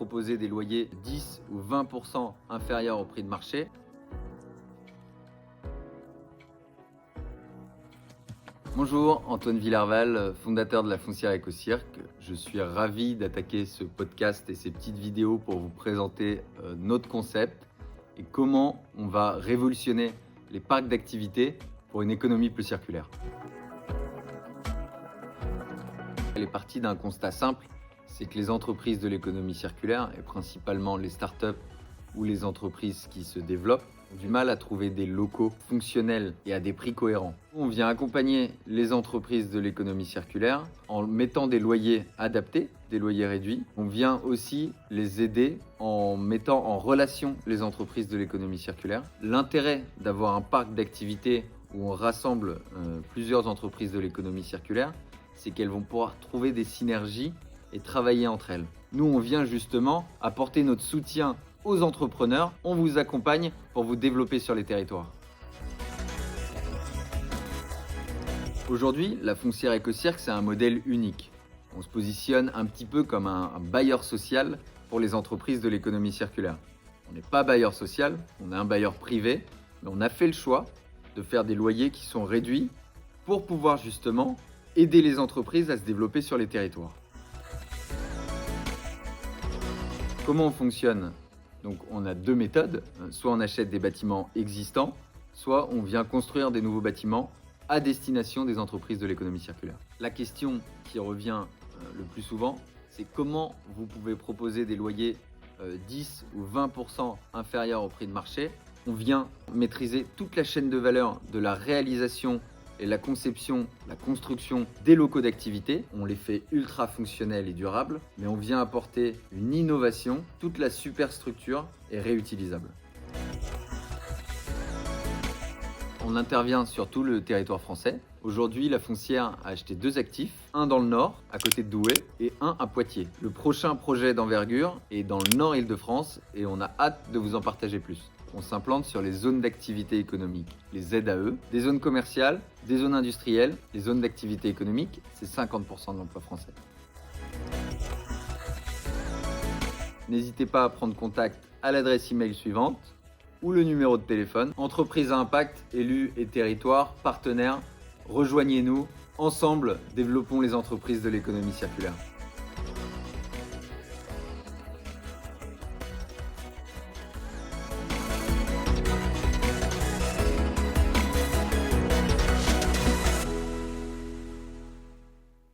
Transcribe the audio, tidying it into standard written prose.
proposer des loyers 10 ou 20% inférieurs au prix de marché. Bonjour, Antoine Villarval, fondateur de la Foncière Écocirque. Je suis ravi d'attaquer ce podcast et ces petites vidéos pour vous présenter notre concept et comment on va révolutionner les parcs d'activités pour une économie plus circulaire. Elle est partie d'un constat simple, c'est que les entreprises de l'économie circulaire, et principalement les startups ou les entreprises qui se développent, ont du mal à trouver des locaux fonctionnels et à des prix cohérents. On vient accompagner les entreprises de l'économie circulaire en mettant des loyers adaptés, des loyers réduits. On vient aussi les aider en mettant en relation les entreprises de l'économie circulaire. L'intérêt d'avoir un parc d'activités où on rassemble plusieurs entreprises de l'économie circulaire, c'est qu'elles vont pouvoir trouver des synergies et travailler entre elles. Nous, on vient justement apporter notre soutien aux entrepreneurs. On vous accompagne pour vous développer sur les territoires. Aujourd'hui, la Foncière Écocirque, c'est un modèle unique. On se positionne un petit peu comme un bailleur social pour les entreprises de l'économie circulaire. On n'est pas bailleur social, on est un bailleur privé, mais on a fait le choix de faire des loyers qui sont réduits pour pouvoir justement aider les entreprises à se développer sur les territoires. Comment on fonctionne ? Donc on a deux méthodes, soit on achète des bâtiments existants, soit on vient construire des nouveaux bâtiments à destination des entreprises de l'économie circulaire. La question qui revient le plus souvent, c'est comment vous pouvez proposer des loyers 10 ou 20% inférieurs au prix de marché. On vient maîtriser toute la chaîne de valeur de la réalisation et la conception, la construction des locaux d'activité. On les fait ultra fonctionnels et durables, mais on vient apporter une innovation. Toute la superstructure est réutilisable. On intervient sur tout le territoire français. Aujourd'hui, la Foncière a acheté 2 actifs, un dans le nord, à côté de Douai, et un à Poitiers. Le prochain projet d'envergure est dans le nord Île-de-France et on a hâte de vous en partager plus. On s'implante sur les zones d'activité économique, les ZAE, des zones commerciales, des zones industrielles. Les zones d'activité économique, c'est 50% de l'emploi français. N'hésitez pas à prendre contact à l'adresse email suivante ou le numéro de téléphone. Entreprise à impact, élus et territoires, partenaires, rejoignez-nous. Ensemble, développons les entreprises de l'économie circulaire.